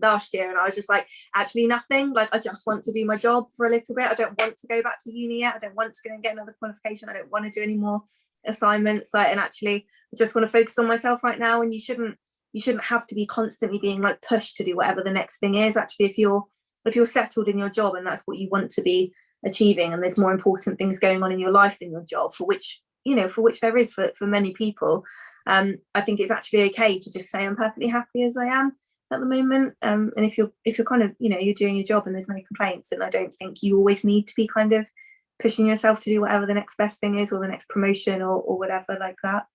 last year, and I was just actually nothing. I just want to do my job for a little bit. I don't want to go back to uni yet. I don't want to go and get another qualification. I don't want to do any more assignments, and actually I just want to focus on myself right now. And you shouldn't have to be constantly being pushed to do whatever the next thing is. Actually, if you're settled in your job and that's what you want to be achieving, and there's more important things going on in your life than your job, for which there is for many people, I think it's actually okay to just say I'm perfectly happy as I am at the moment. And if you're kind of you're doing your job and there's no complaints, then I don't think you always need to be kind of pushing yourself to do whatever the next best thing is, or the next promotion, or whatever like that.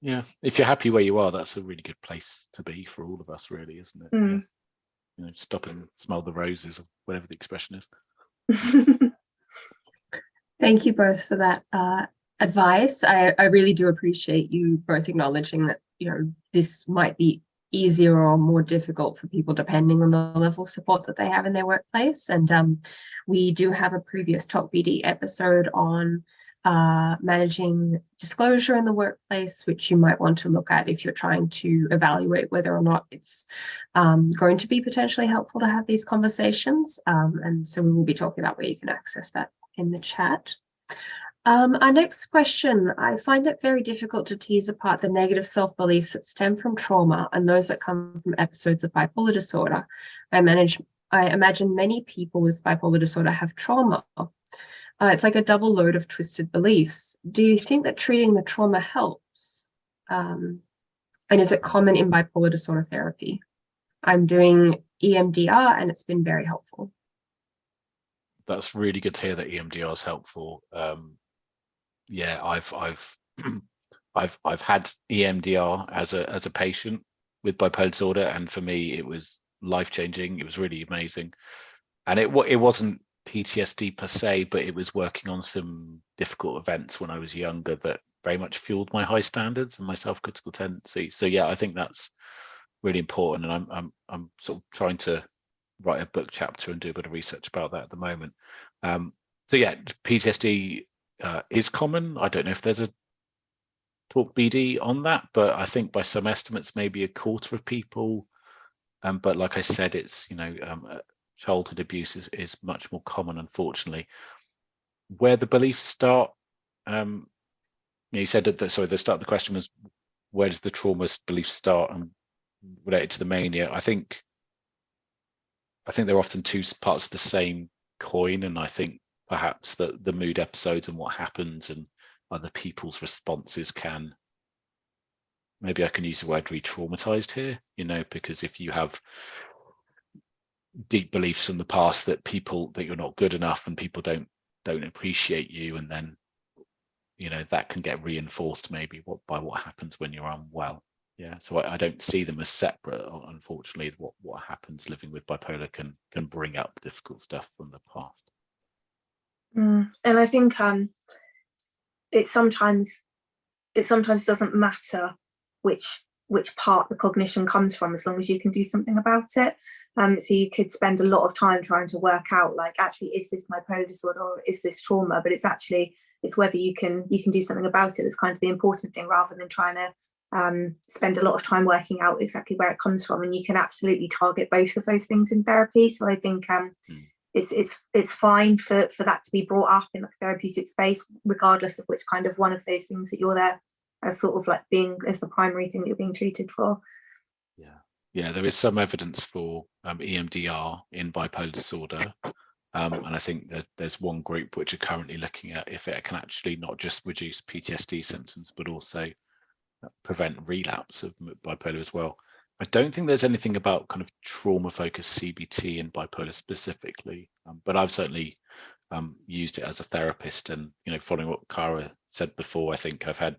Yeah, if you're happy where you are, that's a really good place to be for all of us, really, isn't it? Yeah. Stop and smell the roses, or whatever the expression is. Thank you both for that advice. I really do appreciate you both acknowledging that this might be easier or more difficult for people depending on the level of support that they have in their workplace. And we do have a previous TalkBD episode on managing disclosure in the workplace, which you might want to look at if you're trying to evaluate whether or not it's going to be potentially helpful to have these conversations. And so we will be talking about where you can access that in the chat. Our next question, I find it very difficult to tease apart the negative self-beliefs that stem from trauma and those that come from episodes of bipolar disorder. I imagine many people with bipolar disorder have trauma. It's like a double load of twisted beliefs. Do you think that treating the trauma helps? And is it common in bipolar disorder therapy? I'm doing EMDR and it's been very helpful. That's really good to hear that EMDR is helpful. Yeah, I've had EMDR as a patient with bipolar disorder, and for me it was life-changing. It was really amazing, and it wasn't PTSD per se, but it was working on some difficult events when I was younger that very much fueled my high standards and my self-critical tendencies. So yeah, I think that's really important, and I'm sort of trying to write a book chapter and do a bit of research about that at the moment. So yeah, PTSD is common. I don't know if there's a TalkBD on that, but I think by some estimates maybe a quarter of people. But like I said, it's childhood abuse is much more common, unfortunately. Where the beliefs start, you said that the start of the question was, where does the trauma belief start and related to the mania? I think they're often two parts of the same coin, and I think perhaps the mood episodes and what happens and other people's responses can, maybe I can use the word re-traumatized here, because if you have deep beliefs from the past that you're not good enough and people don't appreciate you, and then that can get reinforced maybe by what happens when you're unwell. Yeah, so I don't see them as separate. Unfortunately, what happens living with bipolar can bring up difficult stuff from the past. And I think it sometimes doesn't matter which which part the cognition comes from, as long as you can do something about it. So you could spend a lot of time trying to work out, like, actually, is this bipolar disorder or is this trauma? But it's whether you can do something about it that's kind of the important thing, rather than trying to spend a lot of time working out exactly where it comes from. And you can absolutely target both of those things in therapy. So I think it's fine for that to be brought up in a therapeutic space, regardless of which kind of one of those things that you're there as sort of like being as the primary thing that you're being treated for. Yeah, there is some evidence for EMDR in bipolar disorder. And I think that there's one group which are currently looking at if it can actually not just reduce PTSD symptoms, but also prevent relapse of bipolar as well. I don't think there's anything about kind of trauma-focused CBT in bipolar specifically, but I've certainly used it as a therapist. And, following what Cara said before, I think I've had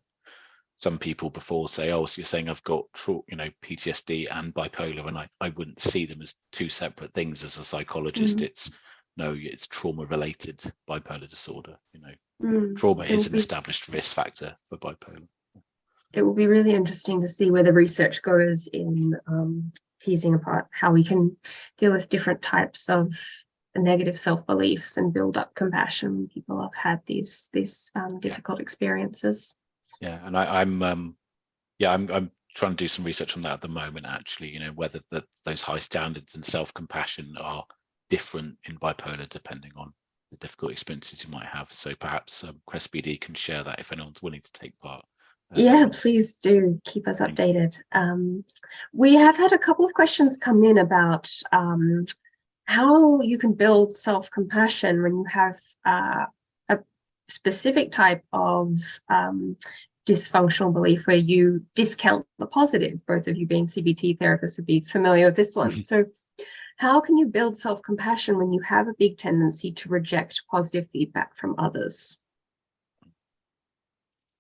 some people before say, oh, so you're saying I've got PTSD and bipolar, and I wouldn't see them as two separate things as a psychologist. It's trauma related bipolar disorder. Trauma is an established risk factor for bipolar. It will be really interesting to see where the research goes in teasing apart how we can deal with different types of negative self-beliefs and build up compassion when people have had these difficult experiences. Yeah, and I'm trying to do some research on that at the moment, actually, whether those high standards and self-compassion are different in bipolar depending on the difficult experiences you might have. So perhaps CREST-BD can share that if anyone's willing to take part. Yeah, please do keep us updated. We have had a couple of questions come in about how you can build self-compassion when you have a specific type of dysfunctional belief where you discount the positive. Both of you being CBT therapists would be familiar with this one. So how can you build self-compassion when you have a big tendency to reject positive feedback from others?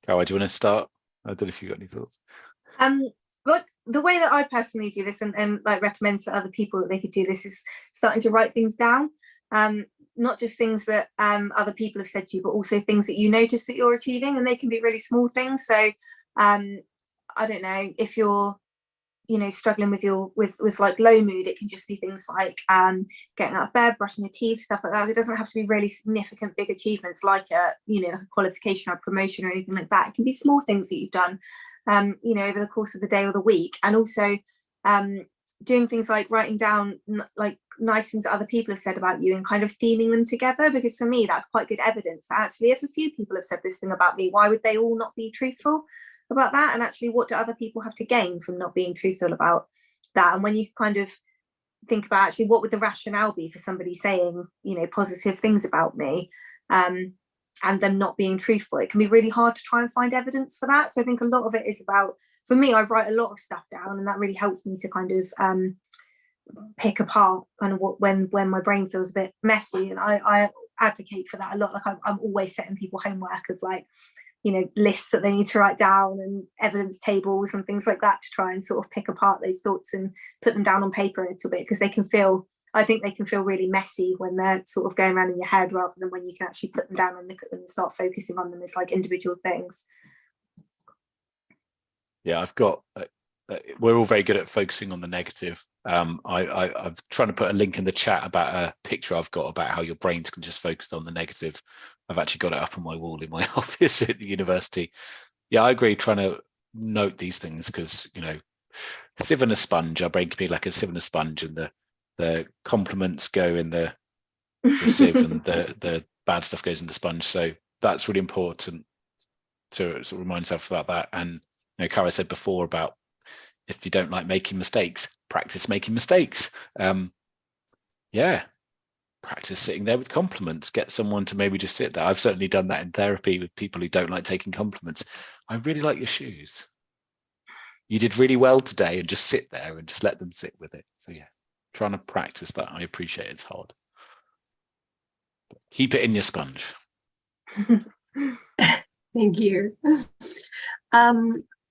Cara, do you want to start? I don't know if you've got any thoughts. But the way that I personally do this and like recommend to other people that they could do this is starting to write things down. Not just things that other people have said to you, but also things that you notice that you're achieving, and they can be really small things. So I don't know, if you're struggling with like low mood, it can just be things like getting out of bed, brushing your teeth, stuff like that. It doesn't have to be really significant big achievements like a qualification or a promotion or anything like that. It can be small things that you've done over the course of the day or the week. And also doing things like writing down like nice things that other people have said about you and kind of theming them together, because for me that's quite good evidence that actually if a few people have said this thing about me, why would they all not be truthful about that? And actually, what do other people have to gain from not being truthful about that? And when you kind of think about actually what would the rationale be for somebody saying positive things about me and them not being truthful, it can be really hard to try and find evidence for that. So I think a lot of it is about, for me, I write a lot of stuff down, and that really helps me to kind of pick apart kind of when my brain feels a bit messy. And I advocate for that a lot. Like I'm always setting people homework of like lists that they need to write down and evidence tables and things like that to try and sort of pick apart those thoughts and put them down on paper a little bit, because I think they can feel really messy when they're sort of going around in your head, rather than when you can actually put them down and look at them and start focusing on them as like individual things. Yeah, I've got we're all very good at focusing on the negative. I'm trying to put a link in the chat about a picture I've got about how your brains can just focus on the negative. I've actually got it up on my wall in my office at the university. Yeah, I agree, trying to note these things, because sieve and a sponge, our brain can be like a sieve and a sponge, and the compliments go in the sieve and the bad stuff goes in the sponge. So that's really important to sort of remind yourself about that. And Cara said before about, if you don't like making mistakes, practice making mistakes. Practice sitting there with compliments. Get someone to maybe just sit there. I've certainly done that in therapy with people who don't like taking compliments. I really like your shoes. You did really well today, and just sit there and just let them sit with it. So yeah, trying to practice that. I appreciate it's hard. But keep it in your sponge. Thank you.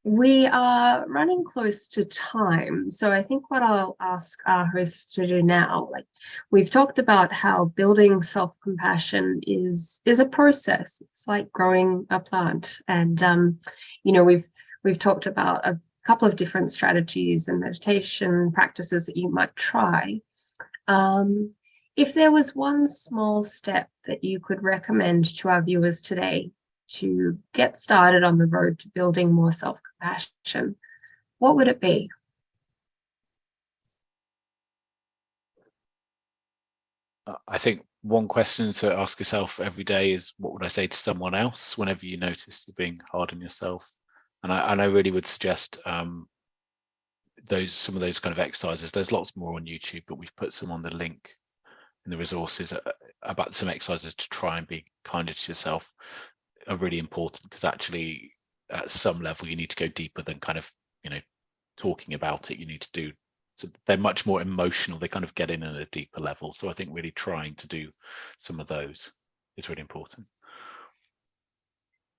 We are running close to time, so I think what I'll ask our hosts to do now, like we've talked about how building self-compassion is a process. It's like growing a plant, and we've talked about couple of different strategies and meditation practices that you might try. If there was one small step that you could recommend to our viewers today to get started on the road to building more self-compassion, what would it be? I think one question to ask yourself every day is, what would I say to someone else whenever you notice you're being hard on yourself? And I really would suggest some of those kind of exercises. There's lots more on YouTube, but we've put some on the link in the resources about some exercises to try and be kinder to yourself are really important, because actually at some level you need to go deeper than kind of, talking about it. You need to do, so they're much more emotional. They kind of get in at a deeper level. So I think really trying to do some of those is really important.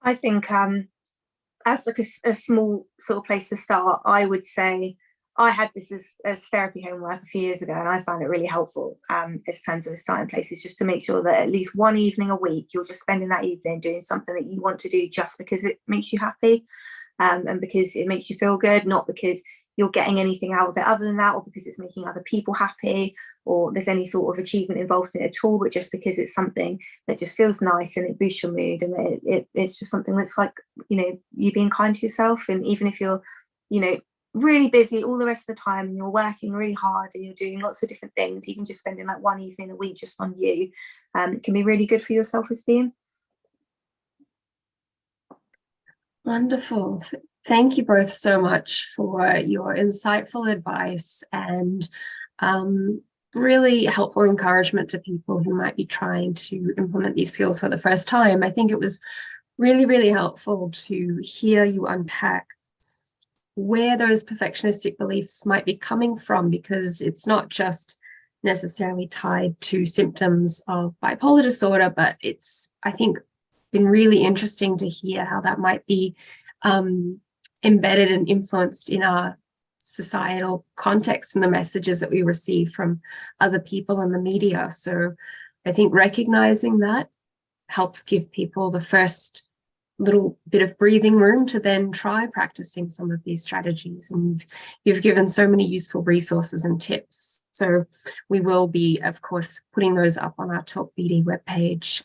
I think as like a small sort of place to start, I would say I had this as therapy homework a few years ago, and I found it really helpful in terms of a starting place, is just to make sure that at least one evening a week you're just spending that evening doing something that you want to do just because it makes you happy, and because it makes you feel good, not because you're getting anything out of it other than that, or because it's making other people happy, or there's any sort of achievement involved in it at all, but just because it's something that just feels nice and it boosts your mood, and it's just something that's like, you being kind to yourself. And even if you're, really busy all the rest of the time and you're working really hard and you're doing lots of different things, even just spending like one evening a week just on you can be really good for your self-esteem. Wonderful. Thank you both so much for your insightful advice and really helpful encouragement to people who might be trying to implement these skills for the first time. I think it was really, really helpful to hear you unpack where those perfectionistic beliefs might be coming from, because it's not just necessarily tied to symptoms of bipolar disorder, but it's, I think, been really interesting to hear how that might be embedded and influenced in our societal context and the messages that we receive from other people in the media. So I think recognizing that helps give people the first little bit of breathing room to then try practicing some of these strategies. And you've given so many useful resources and tips. So we will be, of course, putting those up on our TalkBD webpage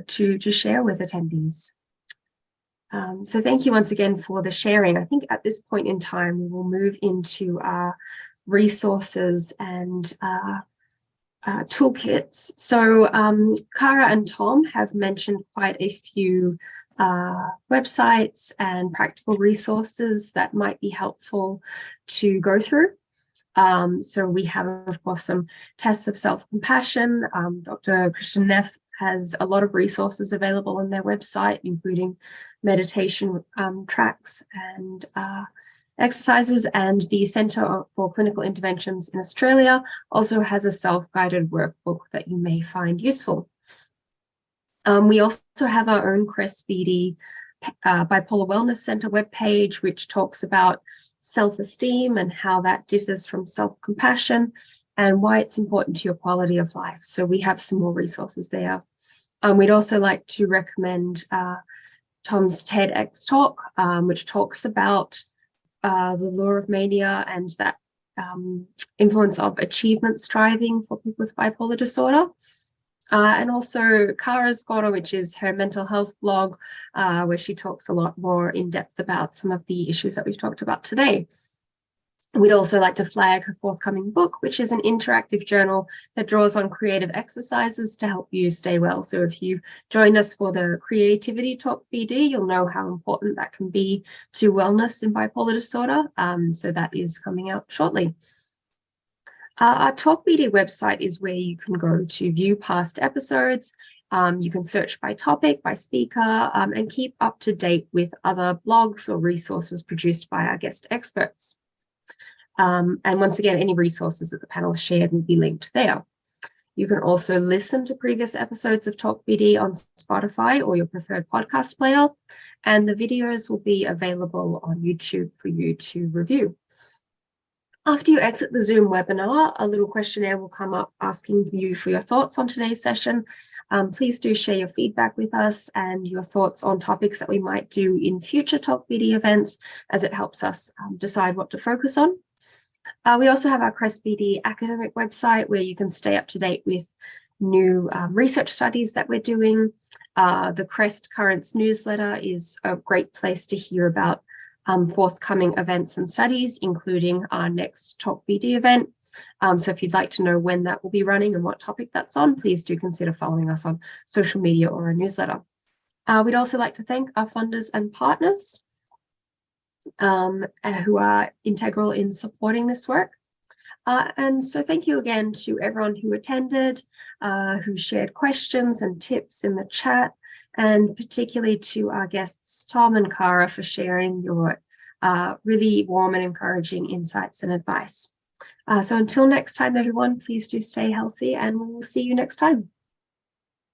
to share with attendees. So thank you once again for the sharing. I think at this point in time, we will move into our resources and toolkits. So Cara and Tom have mentioned quite a few websites and practical resources that might be helpful to go through. So we have, of course, some tests of self-compassion. Dr. Christian Neff has a lot of resources available on their website, including meditation tracks and exercises, and the Centre for Clinical Interventions in Australia also has a self-guided workbook that you may find useful. We also have our own CREST-BD Bipolar Wellness Centre webpage, which talks about self-esteem and how that differs from self-compassion and why it's important to your quality of life. So we have some more resources there. We'd also like to recommend Tom's TEDx talk, which talks about the law of mania and that influence of achievement striving for people with bipolar disorder. And also Cara's got, which is her mental health blog, where she talks a lot more in depth about some of the issues that we've talked about today. We'd also like to flag her forthcoming book, which is an interactive journal that draws on creative exercises to help you stay well. So if you joined us for the Creativity Talk BD, you'll know how important that can be to wellness in bipolar disorder. So that is coming out shortly. Our TalkBD website is where you can go to view past episodes. You can search by topic, by speaker, and keep up to date with other blogs or resources produced by our guest experts. And once again, any resources that the panel shared will be linked there. You can also listen to previous episodes of TalkBD on Spotify or your preferred podcast player, and the videos will be available on YouTube for you to review. After you exit the Zoom webinar, a little questionnaire will come up asking you for your thoughts on today's session. Please do share your feedback with us and your thoughts on topics that we might do in future TalkBD events, as it helps us decide what to focus on. We also have our CrestBD academic website where you can stay up to date with new research studies that we're doing. The Crest Currents newsletter is a great place to hear about forthcoming events and studies, including our next TalkBD event. So if you'd like to know when that will be running and what topic that's on, please do consider following us on social media or our newsletter. We'd also like to thank our funders and partners who are integral in supporting this work. And so thank you again to everyone who attended, who shared questions and tips in the chat, and particularly to our guests, Tom and Cara, for sharing your really warm and encouraging insights and advice. So until next time, everyone, please do stay healthy, and we will see you next time.